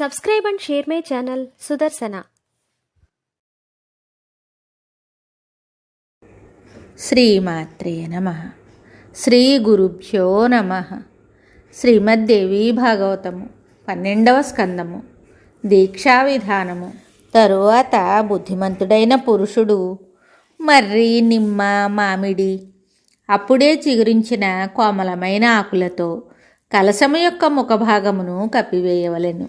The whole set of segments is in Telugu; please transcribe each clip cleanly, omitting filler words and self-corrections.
Subscribe and share my channel Sudarsana. శ్రీమాత్రే నమః. శ్రీ గురుభ్యో నమః. శ్రీమద్దేవి భాగవతము 12వ స్కందము దీక్షా విధానము. తరువాత బుద్ధిమంతుడైన పురుషుడు మర్రి, నిమ్మ, మామిడి అప్పుడే చిగురించిన కోమలమైన ఆకులతో కలశము యొక్క ముఖభాగమును కప్పివేయవలెను.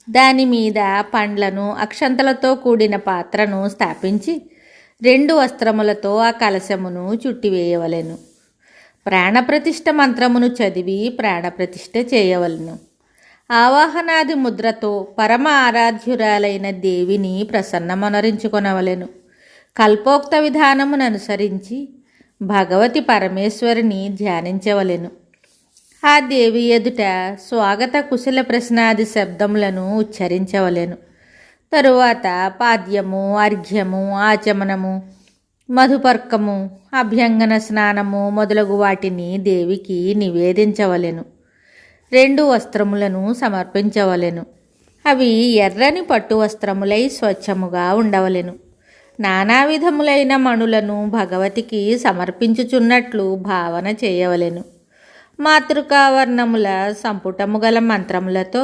దానిమీద పండ్లను, అక్షంతలతో కూడిన పాత్రను స్థాపించి 2 వస్త్రములతో ఆ కలశమును చుట్టివేయవలెను. ప్రాణప్రతిష్ఠ మంత్రమును చదివి ప్రాణప్రతిష్ఠ చేయవలెను. ఆవాహనాది ముద్రతో పరమ ఆరాధ్యురాలైన దేవిని ప్రసన్నమనరించుకొనవలెను. కల్పోక్త విధానమును అనుసరించి భగవతి పరమేశ్వరిని ధ్యానించవలెను. ఆ దేవి ఎదుట స్వాగత కుశల ప్రశ్నాది శబ్దములను ఉచ్చరించవలెను. తరువాత పాద్యము, అర్ఘ్యము, ఆచమనము, మధుపర్కము, అభ్యంగన స్నానము మొదలగు వాటిని దేవికి నివేదించవలెను. 2 వస్త్రములను సమర్పించవలెను. అవి ఎర్రని పట్టు వస్త్రములై స్వచ్ఛముగా ఉండవలెను. నానా విధములైన మణులను భగవతికి సమర్పించుచున్నట్లు భావన చేయవలెను. మాతృకావర్ణముల సంపుటము గల మంత్రములతో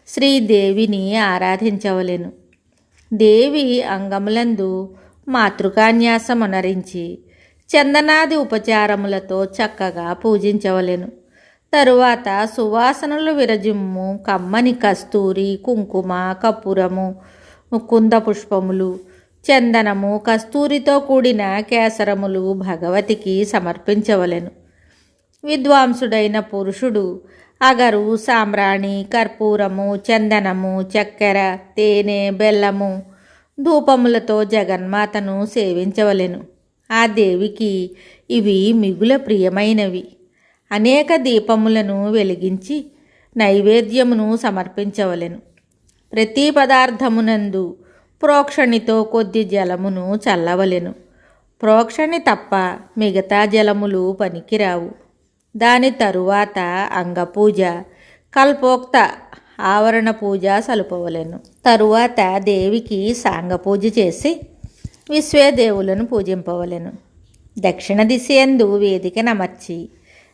శ్రీదేవిని ఆరాధించవలెను. దేవి అంగములందు మాతృకాన్యాసమునరించి చందనాది ఉపచారములతో చక్కగా పూజించవలెను. తరువాత సువాసనలు విరజిమ్ము కమ్మని కస్తూరి, కుంకుమ, కర్పూరము, కుంద పుష్పములు, చందనము, కస్తూరితో కూడిన కేసరములు భగవతికి సమర్పించవలెను. విద్వాంసుడైన పురుషుడు అగరు, సాంబ్రాణి, కర్పూరము, చందనము, చక్కెర, తేనె, బెల్లము, ధూపములతో జగన్మాతను సేవించవలెను. ఆ దేవికి ఇవి మిగుల ప్రియమైనవి. అనేక దీపములను వెలిగించి నైవేద్యమును సమర్పించవలెను. ప్రతి పదార్థమునందు ప్రోక్షణితో కొద్ది జలమును చల్లవలెను. ప్రోక్షణి తప్ప మిగతా జలములు పనికిరావు. దాని తరువాత అంగపూజ, కల్పోక్త ఆవరణ పూజ సలుపవలెను. తరువాత దేవికి సాంగపూజ చేసి విశ్వేదేవులను పూజింపవలెను. దక్షిణ దిశయందు వేదికనమర్చి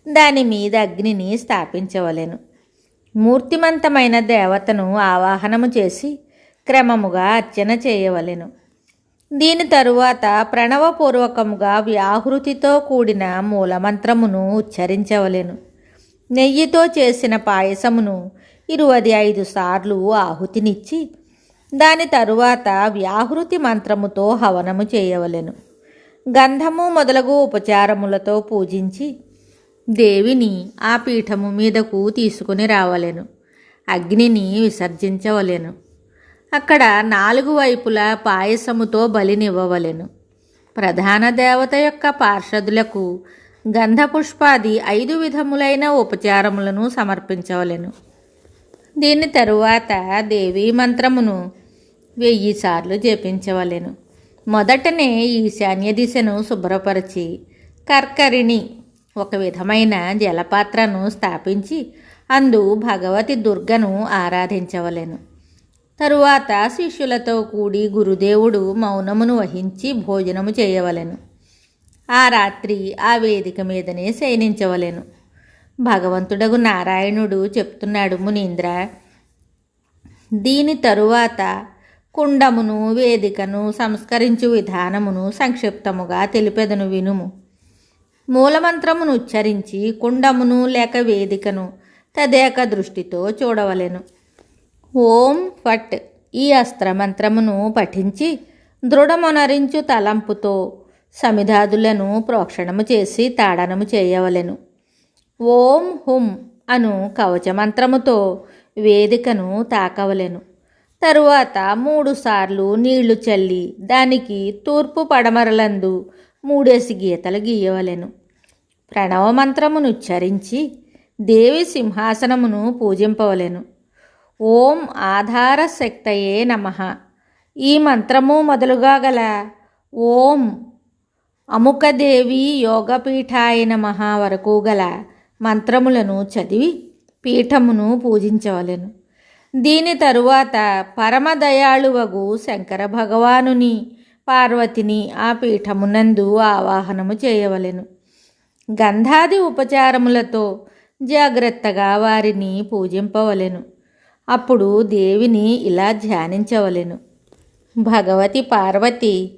దాని మీద అగ్నిని స్థాపించవలెను. మూర్తిమంతమైన దేవతను ఆవాహనము చేసి క్రమముగా అర్చన చేయవలెను. దీని తరువాత ప్రణవపూర్వకముగా వ్యాహృతితో కూడిన మూలమంత్రమును ఉచ్చరించవలెను. నెయ్యితో చేసిన పాయసమును 25 సార్లు ఆహుతినిచ్చి దాని తరువాత వ్యాహృతి మంత్రముతో హవనము చేయవలెను. గంధము మొదలగు ఉపచారములతో పూజించి దేవిని ఆ పీఠము మీదకు తీసుకుని రావలెను. అగ్నిని విసర్జించవలెను. అక్కడ 4 వైపులా పాయసముతో బలినివ్వవలెను. ప్రధాన దేవత యొక్క పార్షదులకు గంధపుష్పాది 5 విధములైన ఉపచారములను సమర్పించవలెను. దీని తరువాత దేవీ మంత్రమును 1000 సార్లు జపించవలెను. మొదటనే ఈశాన్య దిశను శుభ్రపరిచి కర్కరిణి ఒక విధమైన జలపాత్రను స్థాపించి అందు భగవతి దుర్గను ఆరాధించవలెను. తరువాత శిష్యులతో కూడి గురుదేవుడు మౌనమును వహించి భోజనము చేయవలెను. ఆ రాత్రి ఆ వేదిక మీదనే శయనించవలెను. భగవంతుడగు నారాయణుడు చెప్తున్నాడు, మునీంద్ర, దీని తరువాత కుండమును, వేదికను సంస్కరించు విధానమును సంక్షిప్తముగా తెలిపెదను వినుము. మూలమంత్రమును ఉచ్చరించి కుండమును లేక వేదికను తదేక దృష్టితో చూడవలెను. ఓం ఫట్ ఈ అస్త్రమంత్రమును పఠించి దృఢమొనరించు తలంపుతో సమిధాదులను ప్రోక్షణము చేసి తాడనము చేయవలెను. ఓం హుం అను కవచమంత్రముతో వేదికను తాకవలెను. తరువాత 3 సార్లు నీళ్లు చల్లి దానికి తూర్పు పడమరలందు 3 గీతలు గీయవలెను. ప్రణవమంత్రమును ఉచ్చరించి దేవి సింహాసనమును పూజింపవలెను. ఓం ఆధార శక్తయే నమః ఈ మంత్రము మొదలుగా గల ఓం అముకదేవి యోగపీఠాయ నమః వరకు గల మంత్రములను చదివి పీఠమును పూజించవలెను. దీని తరువాత పరమదయాళువగు శంకర భగవానుని పార్వతిని ఆ పీఠమునందు ఆవాహనము చేయవలెను. గంధాది ఉపచారములతో జాగ్రత్తగా వారిని పూజింపవలెను. అప్పుడు దేవిని ఇలా ధ్యానించవలెను. భగవతి పార్వతి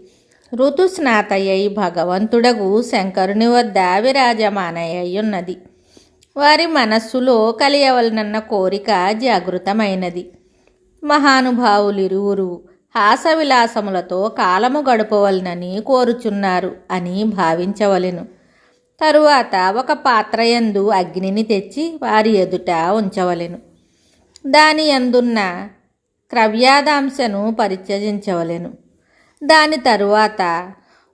ఋతుస్నాతయ్యై భగవంతుడగు శంకరుని వద్ద విరాజమానయ్యున్నది. వారి మనస్సులో కలియవలనన్న కోరిక జాగృతమైనది. మహానుభావులిరువురు హాసవిలాసములతో కాలము గడపవలనని కోరుచున్నారు అని భావించవలెను. తరువాత ఒక పాత్రయందు అగ్నిని తెచ్చి వారి ఎదుట ఉంచవలెను. దాని యందున్న క్రవ్యాదాంశను పరిత్యజించవలెను. దాని తరువాత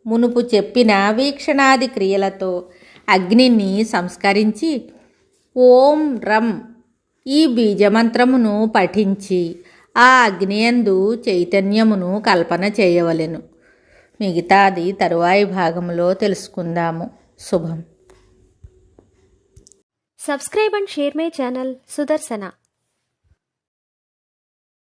మునుపు చెప్పిన వీక్షణాది క్రియలతో అగ్నిని సంస్కరించి ఓం రం ఈ బీజమంత్రమును పఠించి ఆ అగ్నియందు చైతన్యమును కల్పన చేయవలెను. మిగతాది తరువాయి భాగంలో తెలుసుకుందాము. శుభం. Subscribe and share my channel Sudarsana.